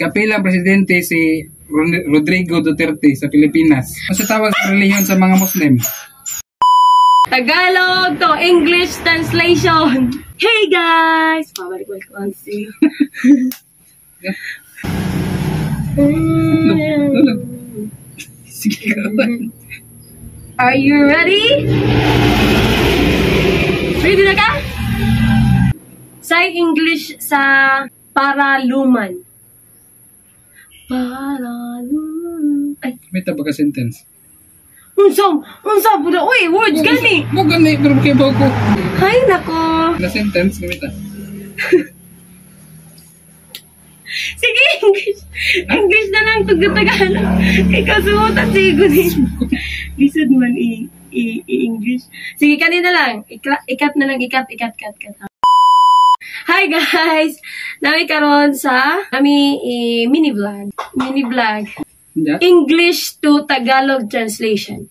Kapilang presidente si Rodrigo Duterte sa Pilipinas. Ano sa tawag sa relihiyon sa mga Muslim? Tagalog to English translation. Hey guys! Pabalik ko ang see. Sige ka. Are you ready? Ready na ka? Say English sa paraluman. Paraluman. Ay. May taba ka sentence. Unsa po na? Uy, words gani. Mo gani, pero makibaw ko. Hay nako. Na sentence, gamita. Sige, English na lang ito Tagalog. Ikaw sumutan sigo ni. Lisod man i-English. Sige, kanina lang. Ikat na lang, ikat. Hi guys! Nami karon sa mini vlog. English to Tagalog translation.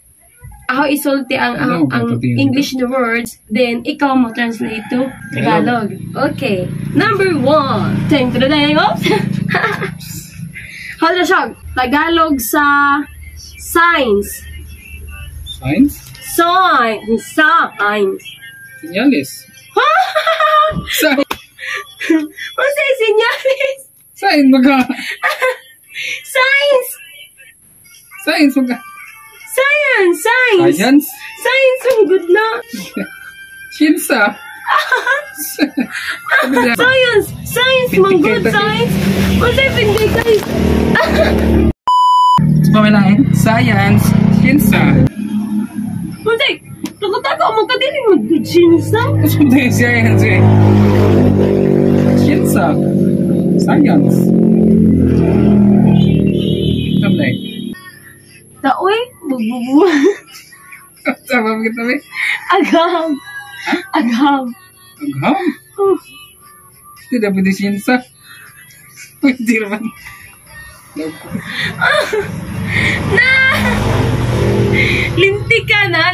Ako isulti ang English na words, then ikaw mo translate to Tagalog. Okay. Number 1. Time to the day. Oops! Hold on, siya. Tagalog sa signs. Signs? Signs. Senyales. Sign. What's that? Senyales? Sign, maga. Signs. Science, maga. Science. Science? Science, ang good na. Scienza. Science, mang good science. What's that? Hindi guys. Pamelain? Science. Scienza. What's that? Takot-takot mo ka din yung good science. Science. Scienza. Science. Tamlay. Taoy, bububu. Sama mo kita, may? Agam. Agham? Hindi na pwede scienza. Hindi naman.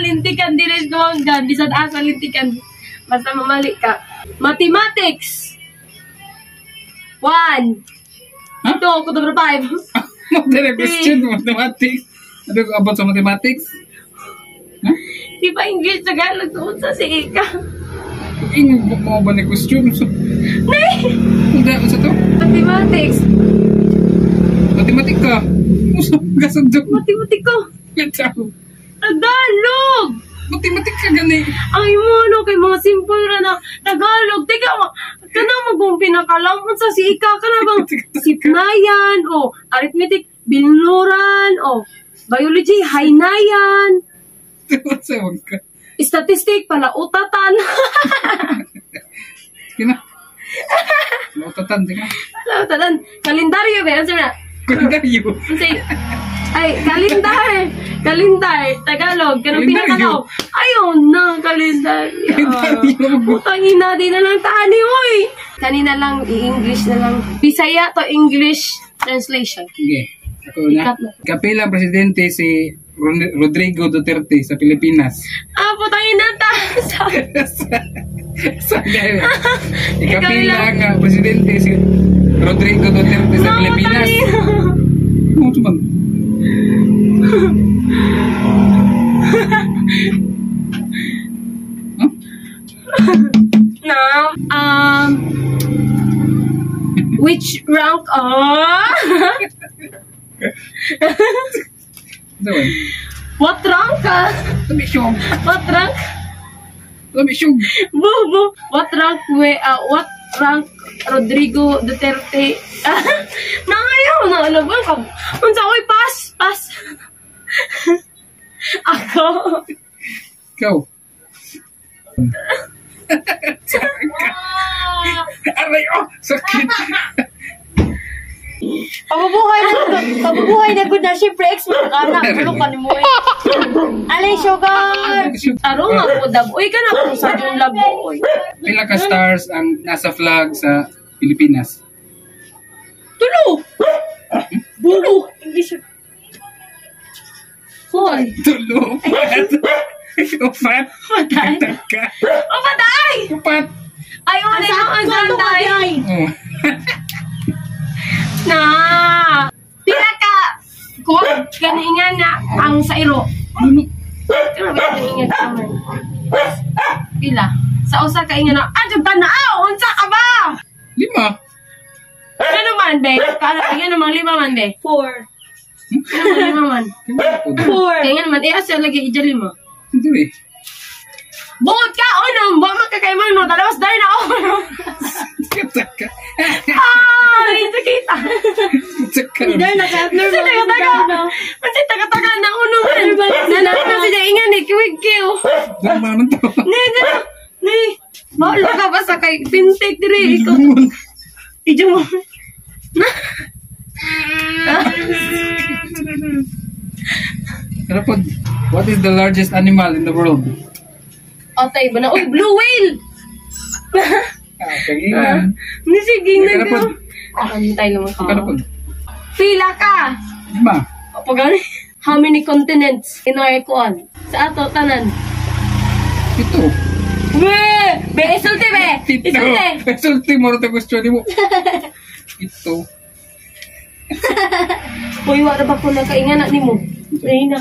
Lintikan din rin doon ka. Bisad asa lintikan. Basta mamali ka. Mathematics. 1. Huh? 2, kuto 5. Magdala question, mathematics. Ano ko about sa mathematics? Huh? Di ba English Tagalog doon sa sika? Ingog mo ba na question? Nay! Hindi, ano sa to? Mathematics. Matematik ka. Gasagdok. Matematik ko. Tagalog! Matematik ka gani. Ay mo, kay mga simple na Tagalog. Teka, ka na magong pinakalamon sa sika. Ka na bang sipnayan, o arithmetic, binuran, o biology, haynayan. Sawag ka. Statistic, palautatan. Kina. Palautatan, di ka. Palautatan. Kalendaryo ba? Ano na? Kalendaryo. Ay, kalendar, Tagalog, kanang pinakalaw. Ayun na, kalendaryo. Putangin natin na lang tani, oy. Kanina lang, i-English na lang. Bisaya to English translation. Okay, ako na. Kapilang presidente si Rodrigo Duterte sa Pilipinas. Putangin na ta. Sagay. Kapilang presidente si Rodrigo Duterte sa Pilipinas. Ano ito bang? Now, which rank What rank? What rank? Bubu. What rank Rodrigo Duterte? Nangayaw na alaban ka. Unsa oy pass. Ako. Ikaw. Aray, sakit. Pabubuhay na good na syempre expert ka na. Bulok ka ni mo. Alay, sugar. Aro nga po daboy ka na kung sa yung laboy. Pila ka stars ang nasa flag sa Pilipinas? Tulo. Bulo. English. Hoy. Tulo. Upat. Patay. Patay. Upat. Ay, ulit ang sanday. Oh. Na. Ang sa iro. Ano? Pero may ingat naman. Pila. Sa usa ka ingat na, adyo tanaw! Unsa ka ba? 5. Ano man, be? Kaya namang 5 man, be? 4. Ano man, 5 man? 4. Kaya naman, asya lagi ija 5. Ito eh. Bukod ka, unang, ba magkakaiman mo, talawas dahil na ako. Tsaka. Ito kita. Tsaka. Kasi taga-taga na unungan. Nanalo si Jaingan eh, kiwig-kiw. Dama man to. Ni, maula ka ba sa kay Pintek dire, ikaw. Ijo mo. Pero po, what is the largest animal in the world? Otay ba na? Uy, blue whale! Kagingan. Ni sige Kaya na po. Antay lang Kaya po. Pila ka! 5. Pagani, how many continents in our kuan? Sa ato, tanan. 7. Be, isulti be! Isulti! Isulti mo rin question mo. 7. Uy, wala ba ko nakaingan na ni mo? Ay na.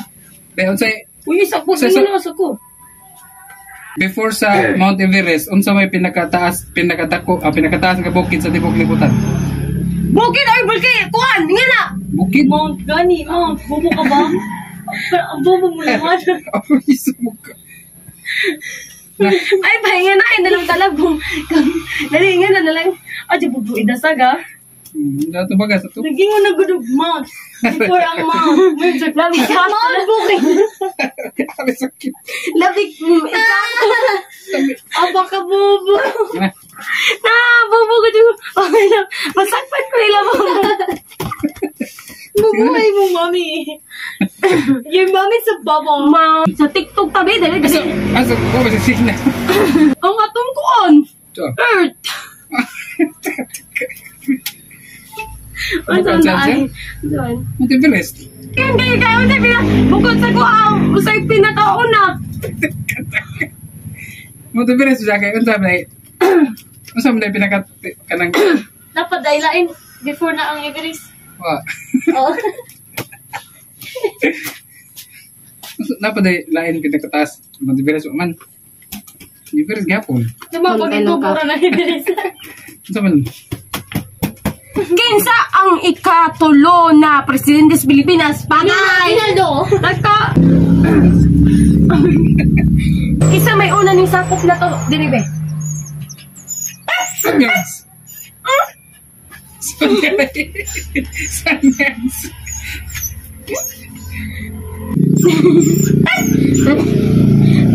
Dahil unsay Uy, isa po, Sa- tingin na sa ko. before sa Mount Everest, unsa may pinakataas nga bukid sa tibok libutan? Bukid or bulkid? Kuan, nga na! Bukid? Mount Gani, Mount. Bobo ka ba? Ang bobo mo naman. Isumog ka. Ay, pahinga na kayo nalang talabong. Dali nga na lang. Ay, bubo idasaga. Dato baga sa to. Naging mo na good of Mount. Before ang Mount. Labig ka. Mount bukid. Ari sakit. Labig. Aba ka bobo. Na, bobo ko dito. Okay lang. Masakpan ko nila mo. Bubuhay mo, mami. Your mommy sa bubble. Sa TikTok tabi, dali. Asa ko ba sa signal? Ang atong kuon. Earth. Ang saan? Mount Everest. Hindi kayo na bukod sa kuang. Usay pinakauna. Mount Everest siya kay unsa may unsa may kanang Napadaylain before na ang Everest. wa. Oh. Napaday lain pinakataas Mount Everest man. Everest gapon. Tama ko dito pura na Everest. Unsa man? Kinsa ang ikatulo na presidente sa Pilipinas? Bagay! Nagka... Isa may una ning sakop na to, diribe. Sanyans. Sanyans.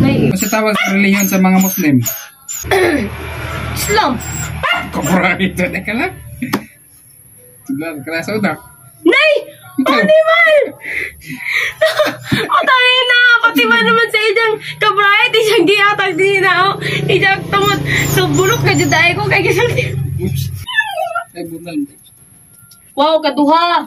May Ano sa tawag sa relihiyon sa mga Muslim? Islam. Correct. Teka lang. Tignan, kalaso na. Nay! Animal! O tayo na! Pati ba naman sa ijang kabrayat, ijang giatag din na, ijang tungod. So, bulok ka dyan dahil ko kay kisulti. Oops. Ay, bunan. Wow, kaduha!